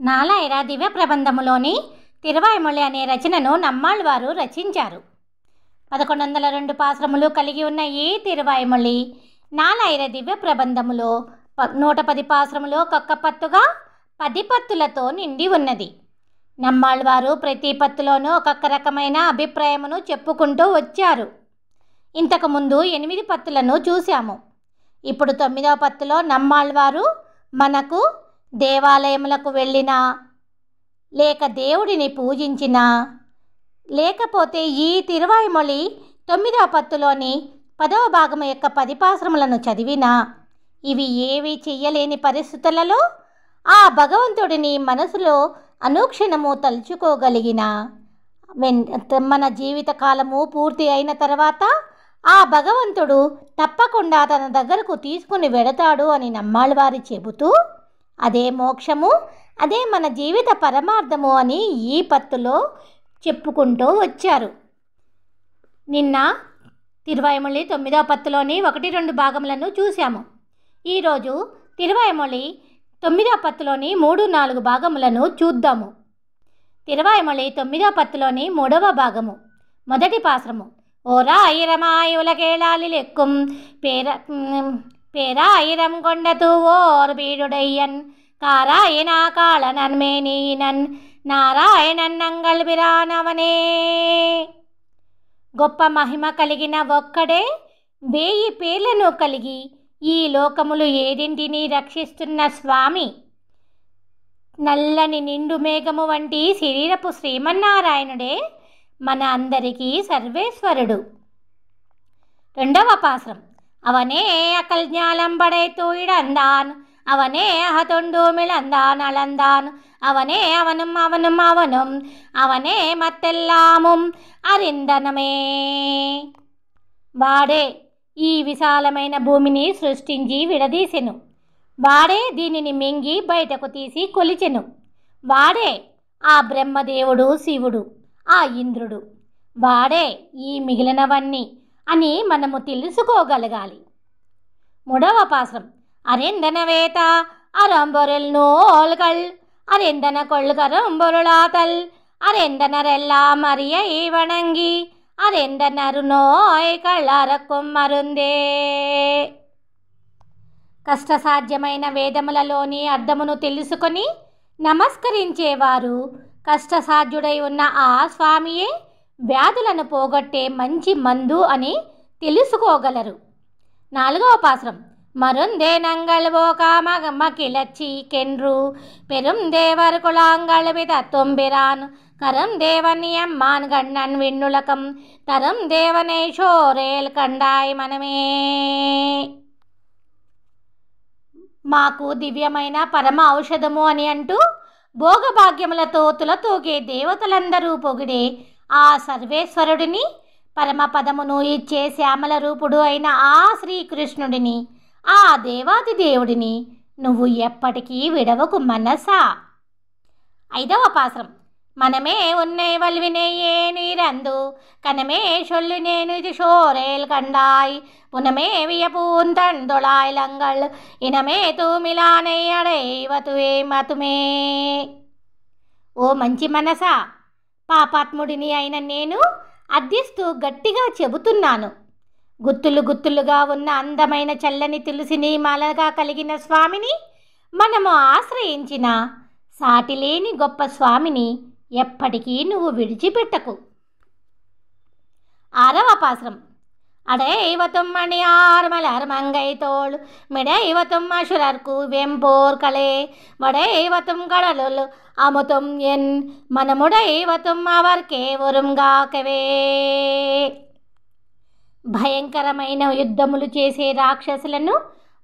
నాలాయిర దివ్య ప్రబంధములోని తిరువాయిమొళి అనే రచనను నమ్మాళ్వారు రచించారు. 1102 పాశ్రములు కలిగి ఉన్న ఈ తిరువాయిమొళి నాలాయిర దివ్య ప్రబంధములో 110 పాశ్రములు ఒక్కొక్క పత్తుగా 10 పత్తులతో నిండి ఉన్నది. నమ్మాళ్వారు ప్రతి పత్తులోనూ ఒక్కొక్క రకమైన అభిప్రాయమును చెప్పుకుంటూ వచ్చారు. ఇంతకుముందు 8 పత్తులను చూశాము. ఇప్పుడు 9వ పత్తులో నమ్మాళ్వారు మనకు దేవాలయములకు వెళ్ళినా లేక దేవుడిని పూజించినా లేకపోతే ఈ తిరువాయిమొళి 9వ పత్తులోని 10వ భాగము యొక్క 10 పాశ్రములను చదివినా ఇవి ఏవి చెయ్యలేని పరిస్థితులలో ఆ భగవంతుడిని మనసులో అనుక్షణము తలుచుకోగలిగిన మన జీవిత కాలము పూర్తి అయిన తర్వాత ఆ భగవంతుడు తప్పకుండా తన దగ్గరకు తీసుకుని వెడతాడు అని నమ్మాళ్వారు చెబుతూ అదే మోక్షము, అదే మన జీవిత పరమార్థము అని ఈ పత్తులో చెప్పుకుంటూ వచ్చారు. నిన్న తిరువాయిమొళి 9వ పత్తులోని 1-2 భాగములను చూశాము. ఈరోజు తిరువాయిమొళి 9వ పత్తులోని 3-4 భాగములను చూద్దాము. తిరువాయిమొళి 9వ పత్తులోని 3వ భాగము, మొదటి పాశ్రము. ఓరాయిరమాయులకేళాలి లెక్కుం பேராயிரம் கொண்டது ஓர் வீடுடையன் காராயனா காளனன் மேனீனன் నారాయణన్ నంగళ్ బిరానవనే. గొప్ప మహిమ కలిగిన ఒక్కడే 1000 పేర్లను కలిగి ఈ లోకములు ఏడింటిని రక్షిస్తున్న స్వామి, నల్లని నిండు మేఘము వంటి శరీరపు శ్రీమన్నారాయణుడే మన అందరికీ సర్వేశ్వరుడు. 2వ పాశ్రం. అవనే అకల్ జ్ఞాలం పడైతూ ఇడందాన్ అవనే అహతొండు మిళందాన్ అళందాన్ అవనే అవనం అవనం అవనం అవనే మత్తెల్లాముం అరిందనమే. వాడే ఈ విశాలమైన భూమిని సృష్టించి విడదీసెను. వాడే దీనిని మింగి బయటకు తీసి కొలిచెను. వాడే ఆ బ్రహ్మదేవుడు, శివుడు, ఆ ఇంద్రుడు. వాడే ఈ మిగిలినవన్నీ అని మనము తెలుసుకోగలగాలి. 3వ పాశ్రం. అరెందన వేత అరంబొరల్ నోల్గల్ అరెందన కొల్గరంబొరుళాతల్ అరెందనరెల్లాం అరియ వణంగి అరెందనరు నోయ్ కళ్ళారక్కుం మరుందే. కష్టసాధ్యమైన వేదములలోని అర్థమును తెలుసుకొని నమస్కరించేవారు కష్టసాధ్యుడై ఉన్న ఆ స్వామియే వ్యాధులను పోగొట్టే మంచి మందు అని తెలుసుకోగలరు. 4వ పాశ్రం. మరుందే నంగళ్ ఓకామగమ్మ కిలచ్చి కెన్రు పెరుం దేవర్ కుళాంగళ్ విదత్తుంబిరాన్ కరం దేవనియమ్మాన్ గണ്ണన్ విన్నులకం తరం దేవనే షోరేల్ కండాయ్ మనమే. మాకు దివ్యమైన పరమ ఔషధము అని అంటూ భోగభాగ్యములతో తులతూగే దేవతలందరూ పొగిడే ఆ సర్వేశ్వరుడిని, పరమపదమును ఇచ్చే శ్యామల రూపుడు అయిన ఆ శ్రీకృష్ణుడిని, ఆ దేవాది దేవుడిని నువ్వు ఎప్పటికీ విడవకు మనసా. 5వ పాశ్రం. మనమే ఉన్నే వల్వినే నీరందు కనమే షొల్లు నేను ఇది షోరేల్ కండాయ్ పునమే వియపూన్ తండొళాయ్ లంగళ్ ఇనమే తూమిలానై అడైవతువే మతుమే. ఓ మంచి మనసా, పాపాత్ముడిని అయిన నేను అర్థిస్తూ గట్టిగా చెబుతున్నాను. గుత్తులు గుత్తులుగా ఉన్న అందమైన చల్లని తులసిని మాలగా కలిగిన స్వామిని మనము ఆశ్రయించిన సాటిలేని గొప్ప స్వామిని ఎప్పటికీ నువ్వు విడిచిపెట్టకు. 6వ పాశ్రం. அடைவத்தும் மணியார் மலர் மங்கை தோள் மிடைவத்தும் அசுரர்க்கு வெம்போர் கலே வடைவத்தும் கடலுள் அமுத்தும் என் మనముడైవతుం అవర్కే వరుంగాకవే. భయంకరమైన యుద్ధములు చేసే రాక్షసులను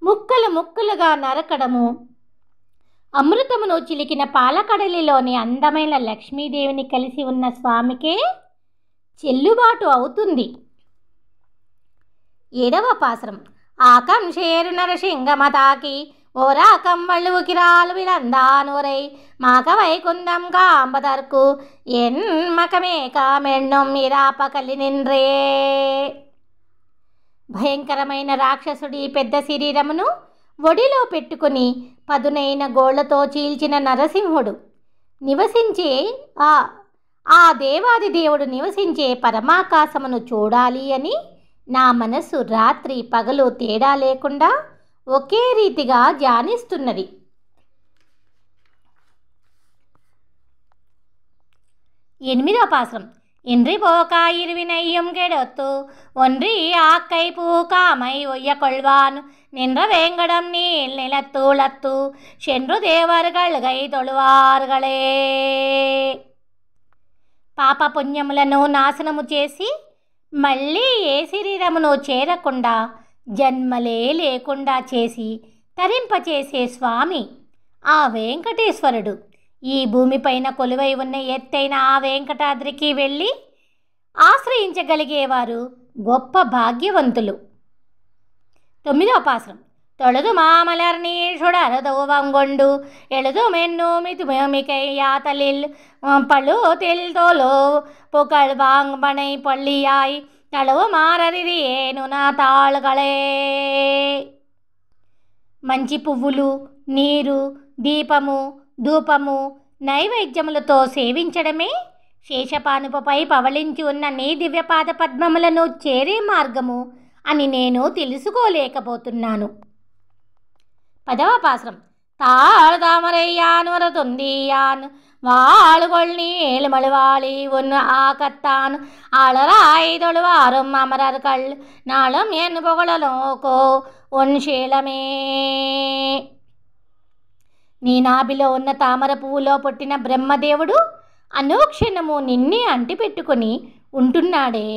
ముక్కలు ముక్కలుగా నరకడము, అమృతమును చిలికిన పాలకడలిలోని అందమైన లక్ష్మీదేవిని కలిసి ఉన్న స్వామికే చెల్లుబాటు అవుతుంది. 7వ పాశ్రం. ఆకం షేరు నరసింగమతాకి ఓరాకం వళ్ళుకిరాలు విలందానూరై మాక వైకుందం కాంబదర్కు ఎన్ మకమే కామెಣ್ಣం ఇరాపకలి నిన్రే. భయంకరమైన రాక్షసుడి పెద్ద శరీరమును ఒడిలో పెట్టుకుని పదునైన గోళ్లతో చీల్చిన నరసింహుడు నివసించే ఆ ఆ దేవాది దేవుడు నివసించే పరమాకాశమును చూడాలి అని నా మనస్సు రాత్రి పగలు తేడా లేకుండా ఒకే రీతిగా ధ్యానిస్తున్నది. 8వ పాశ్రం. இன்றி போக்கா இருவினையும் கெடுத்து ஒன்றி ஆக்கை பூக்காமை ஒய்ய கொள்வான் நின்ற வேங்கடம் நீள் நிலத்தூளத்து சென்று தேவர்கள் கை தொழுవాர்களே. పాప పుణ్యములను నాశనము చేసి మళ్ళీ ఏ శరీరమును చేరకుండా జన్మలే లేకుండా చేసి తరింపచేసే స్వామి ఆ వెంకటేశ్వరుడు. ఈ భూమిపైన కొలువై ఉన్న ఎత్తైన ఆ వెంకటాద్రికి వెళ్ళి ఆశ్రయించగలిగేవారు గొప్ప భాగ్యవంతులు. 9వ పాశ్రం. தொழுது மாமலர் நீர் சுடரதோவங்கொண்டு எழுது மென்னு மிதுமிகை யாத்தலில் பழுதில் தோலோ புகழ் வாங்பனை பள்ளியாய் தழுவு మారరిది ఏనునా తాళుగళే. మంచి పువ్వులు, నీరు, దీపము, ధూపము, నైవేద్యములతో సేవించడమే శేషపానుపై పవళించి ఉన్న నీ దివ్యపాద పద్మములను చేరే మార్గము అని నేను తెలుసుకోలేకపోతున్నాను. 10వ పాశ్రం. தாழ்தாமரையான் வரதுந்தியான் வாழுகொள் நீழ்மழுவாளி ஒன்று ஆகத்தான் அலராய் தொழுவாரும் அமரர்கள் நாளும் என் புகழலோக்கோ ஒன் శీలమే. నీ నాభిలో ఉన్న తామర పువ్వులో పుట్టిన బ్రహ్మదేవుడు అనుక్షణము నిన్నే అంటిపెట్టుకొని ఉంటున్నాడే.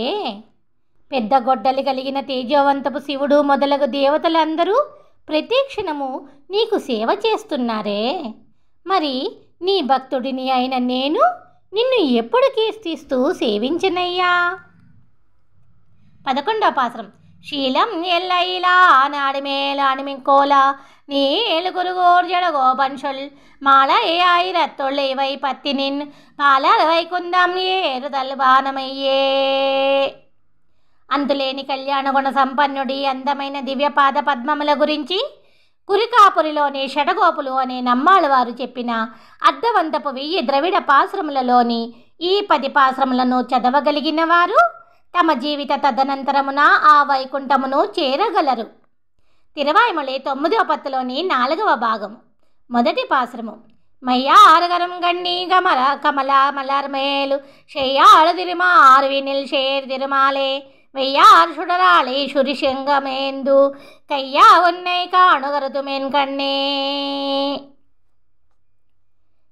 పెద్ద గొడ్డలి కలిగిన తేజోవంతపు శివుడు మొదలగు దేవతలందరూ ప్రతి క్షణము నీకు సేవ చేస్తున్నారే. మరి నీ భక్తుడిని అయిన నేను నిన్ను ఎప్పుడు కీర్తిస్తూ సేవించనయ్యా. 11వ పాశ్రం. శీలం ఎల్లైలా நாடுமேலானுமிக்கோலா நீ எழுகுருகோர் ஜடகோபன் சொல் மாலை ஆயிரத்தொள்ளை வை பத்தினின் பாலர் வைకుందం ఏరుదల్ బాణమయ్యే. అంతులేని కళ్యాణగుణ సంపన్నుడి అందమైన దివ్యపాద పద్మముల గురించి కురికాపురిలోని షడగోపులు అనే నమ్మాళ్ళ వారు చెప్పిన అర్ధవంతపు 1000 ద్రవిడ పాశ్రములలోని ఈ 10 పాశ్రములను చదవగలిగిన వారు తమ జీవిత తదనంతరమున ఆ వైకుంఠమును చేరగలరు. తిరువాయిమొళి 9వ పత్తులోని 4వ భాగం. మొదటి పాశ్రము. மையாறுகரம் கண்ணி கமல மலர் மேலு செய்யாறு திருமாறுவினில் சேர் திருமாலே வெய்யார் சுடராளி சுரிசெங்கமேந்து கையா உன்னை కాణుగరుతుమెన్ కన్నే.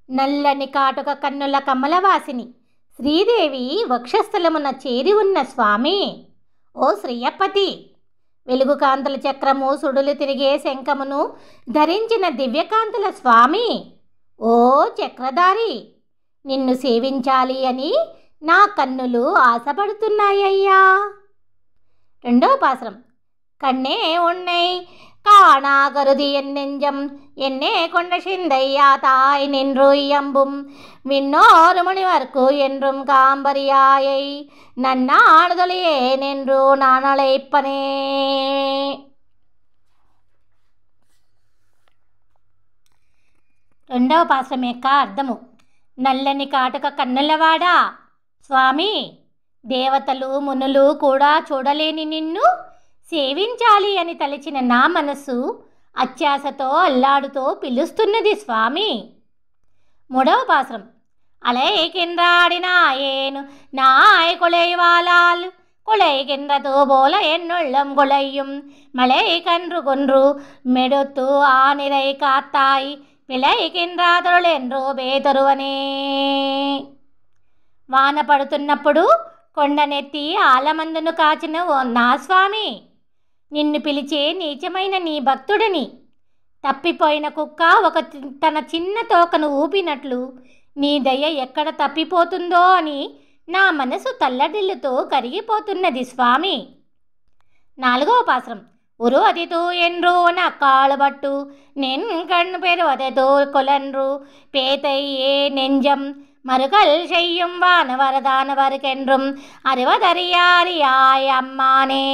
నల్లని కాటుక కన్నుల కమలవాసిని శ్రీదేవి వక్షస్థలమున చేరి ఉన్న స్వామి, ఓ శ్రీయపతి, వెలుగు కాంతుల చక్రము సుడులు తిరిగే శంఖమును ధరించిన దివ్యకాంతుల స్వామి, ఓ చక్రధారి, నిన్ను సేవించాలి అని నా కన్నులు ఆశపడుతున్నాయ్యా. 2వ పాశ్రం. కన్నే ఉన్నై காணாகருதி என் நெஞ்சம் என்னே கொண்ட சிந்தையா தாய் நின்று இயம்பும் விண்ணோரு முனிவர்க்கு என்றும் காம்பரியாயை நன்னாடுதலையே நின்று நான் அழைப்பனே. రెండవ పాశ్రం యొక్క అర్థము. నల్లని కాటుక కన్నులవాడా స్వామి, దేవతలు మునులు కూడా చూడలేని నిన్ను సేవించాలి అని తలచిన నా మనసు అత్యాశతో అల్లాడుతో పిలుస్తున్నది స్వామి. 3వ పాశ్రం. அலைகின்றாடினாயேனு நாய் கொலைவாளால் கொலைகின்றது போல என்னுள்ளம் கொலையும் மலை கன்று கொன்று மெடுத்து ஆனிரை காத்தாய் పిలైకింద్రాదులెండ్రో బేతరువనే. వాన పడుతున్నప్పుడు కొండనెత్తి ఆలమందును కాచిన ఓ నా స్వామి, నిన్ను పిలిచే నీచమైన నీ భక్తుడిని. తప్పిపోయిన కుక్క తన చిన్న తోకను ఊపినట్లు నీ దయ ఎక్కడ తప్పిపోతుందో అని నా మనసు తల్లడిల్లుతో కరిగిపోతున్నది స్వామి. 4వ పాశ్రం. உருவதித்து என்று நக்காளுபட்டு நின் கண் பெறுவதோ கொலன்று பேதையே நெஞ்சம் மறுகல் செய்யும் வானவரதானவருக்கென்றும் అరువదరియారియాయ్ అమ్మానే.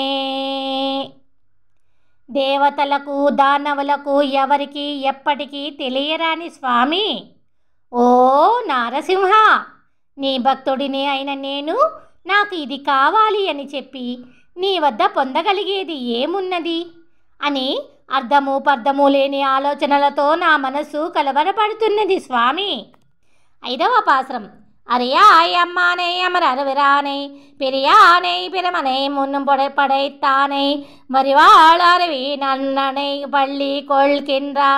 దేవతలకు దానవులకు ఎవరికి ఎప్పటికీ తెలియరాని స్వామి, ఓ నారసింహ, నీ భక్తుడిని అయిన నేను నాకు ఇది కావాలి అని చెప్పి నీ వద్ద పొందగలిగేది ఏమున్నది అని అర్థము పర్థము లేని ఆలోచనలతో నా మనసు కలవరపడుతున్నది స్వామి. 5వ పాసురం. அறியாய் அம்மானை அமர் அருவிரானை பெரியானை பிரமனை முன்னும் படைத்தானை மறிவாள் அருவி நன்னனை பள்ளி கொள்கின்றா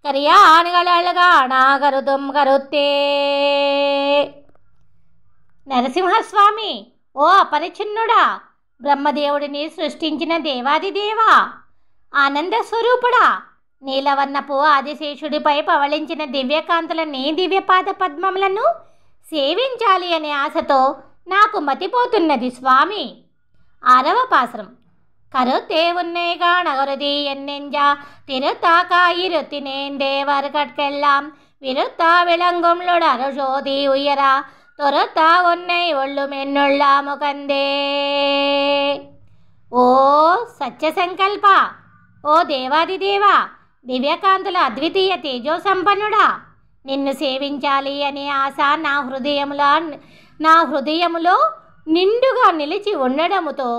கரியான்கள் அழகானா கருதும் கருத்தே. నరసింహస్వామి, ఓ అపరిచిన్నుడా, బ్రహ్మదేవుడిని సృష్టించిన దేవాదిదేవా, ఆనంద స్వరూపుడా, నీలవర్ణపు ఆదిశేషుడిపై పవళించిన దివ్యకాంతులని దివ్యపాద పద్మములను సేవించాలి అనే ఆశతో నాకు మతిపోతున్నది స్వామి. 6వ పాసురం. கருத்தே உன்னை காணகருதி என்னெஞ்சா திருத்தாக்காயிருத்தினேன் தேவர்கட்கெல்லாம் விருத்தா விளங்கும் லுடருஷோதி உயரா தொருத்தா உன்னை ஒள்ளும் என்னுள்ள முகந்தே. ఓ సత్య సంకల్ప, ఓ దేవాదిదేవా, దివ్యకాంతుల అద్వితీయ తేజో సంపన్నుడా, నిన్ను సేవించాలి అనే ఆశ నా హృదయములో నిండుగా నిలిచి ఉండడముతో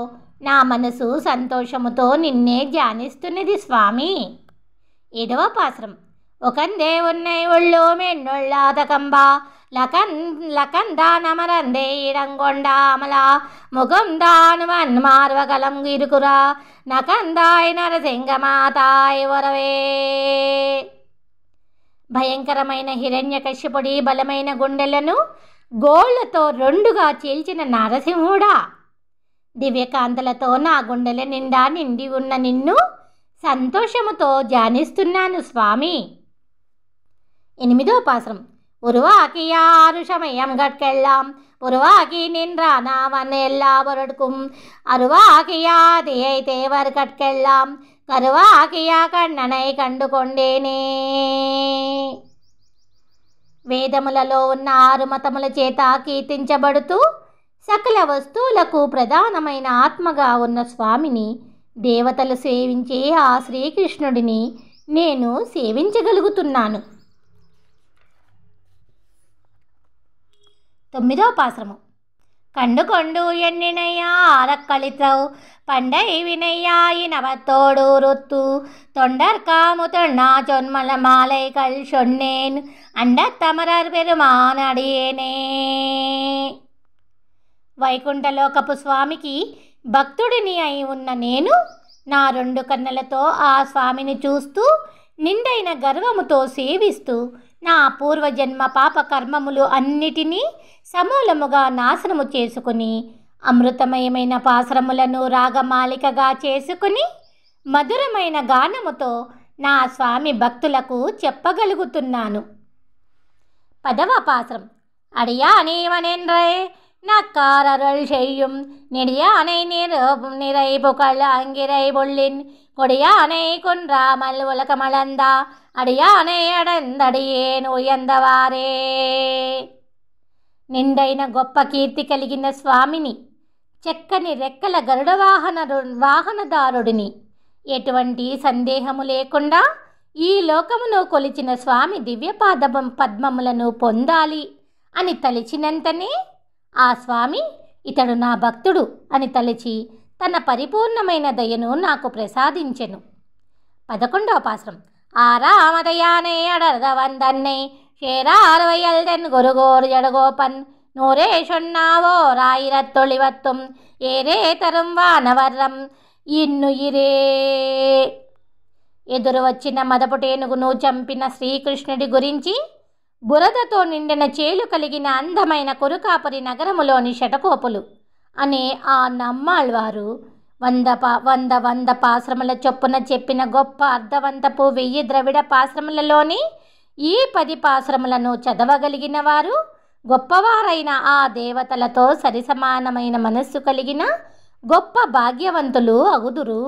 నా మనసు సంతోషముతో నిన్నే ధ్యానిస్తున్నది స్వామి. 7వ పాసురం. ఒకందే ఉన్నై ఒళ్ళు మెండొళ్ళాదకంబా లకందానమరందే ఇడంగొండామలా ముఖందాను వన్మార్వగలం ఇరుకురా నకందాయ్ నరసింగమాతాయ్ వరవే. భయంకరమైన హిరణ్యకశ్యపుడి బలమైన గుండెలను గోళ్లతో రెండుగా చీల్చిన నరసింహుడా, దివ్యకాంతలతో నా గుండెల నిండా నిండి ఉన్న నిన్ను సంతోషముతో ధ్యానిస్తున్నాను స్వామి. 8వ పాసురం. உருவாக்கியாருஷமயம் கட்கெல்லாம் உருவாக்கி நின்றானவன் எல்லா பொருட்கும் அருவாக்கியாதியை தேவர் கட்கெல்லாம் కరువాకియా కన్ననై కండుకొండేనే. వేదములలో ఉన్న 6 మతముల చేత కీర్తించబడుతూ సకల వస్తువులకు ప్రధానమైన ఆత్మగా ఉన్న స్వామిని, దేవతలు సేవించే ఆ శ్రీకృష్ణుడిని నేను సేవించగలుగుతున్నాను. 9వ పాసురము. కండుకొండు ఎన్నినయ్యా ఆరక్కళిత్రవు పండై వినయ్యాయి నవత్తోడు రుత్తు தொண்டர்காமு தொண்ணா சொன்மல மாலைகள் சொன்னேன் అండత్తమరర్ పెరుమానడియేనే. వైకుంఠలోకపు స్వామికి భక్తుడిని అయి ఉన్న నేను నా 2 కన్నులతో ఆ స్వామిని చూస్తూ నిండైన గర్వముతో సేవిస్తూ నా పూర్వజన్మ పాపకర్మములు అన్నిటినీ సమూలముగా నాశనము చేసుకుని అమృతమయమైన పాసరములను రాగమాలికగా చేసుకుని మధురమైన గానముతో నా స్వామి భక్తులకు చెప్పగలుగుతున్నాను. 10వ పాసురం. அடியானேவனென்றே நக்காரருள் செய்யும் நெடியானை நிறை புகழ் அங்கிரை பொள்ளின் கொடியானை குன்றாமல் உலகமளந்தா అడియానే అడందడియేను ఉయందవారే. నిండైన గొప్ప కీర్తి కలిగిన స్వామిని, చక్కని రెక్కల గరుడ వాహనదారుడిని, ఎటువంటి సందేహము లేకుండా ఈ లోకమును కొలిచిన స్వామి పద్మములను పొందాలి అని తలిచినంతనే ఆ స్వామి ఇతడు నా భక్తుడు అని తలిచి తన పరిపూర్ణమైన దయను నాకు ప్రసాదించెను. 11వ పాసురం. ஆறாமதையானை அடர்க வந்தன்னை சேரார்வையல்தன் குருகோர் ஜடகோபன் நூரே சொன்னாவோர் 1020 ஏரே தரும் వానవర్రం ఇన్నుయిరే. ఎదురు వచ్చిన మదపుటేనుగును చంపిన శ్రీకృష్ణుడి గురించి బురదతో నిండిన చేలు కలిగిన అందమైన కురుకాపురి నగరములోని శటకోపులు అనే ఆ నమ్మాళ్వారు 100 పాశ్రముల చొప్పున చెప్పిన గొప్ప అర్థవంతపు 1000 ద్రవిడ పాశ్రములలోని ఈ 10 పాశ్రములను చదవగలిగిన వారు గొప్పవారైన ఆ దేవతలతో సరిసమానమైన మనస్సు కలిగిన గొప్ప భాగ్యవంతులు అగుదురు.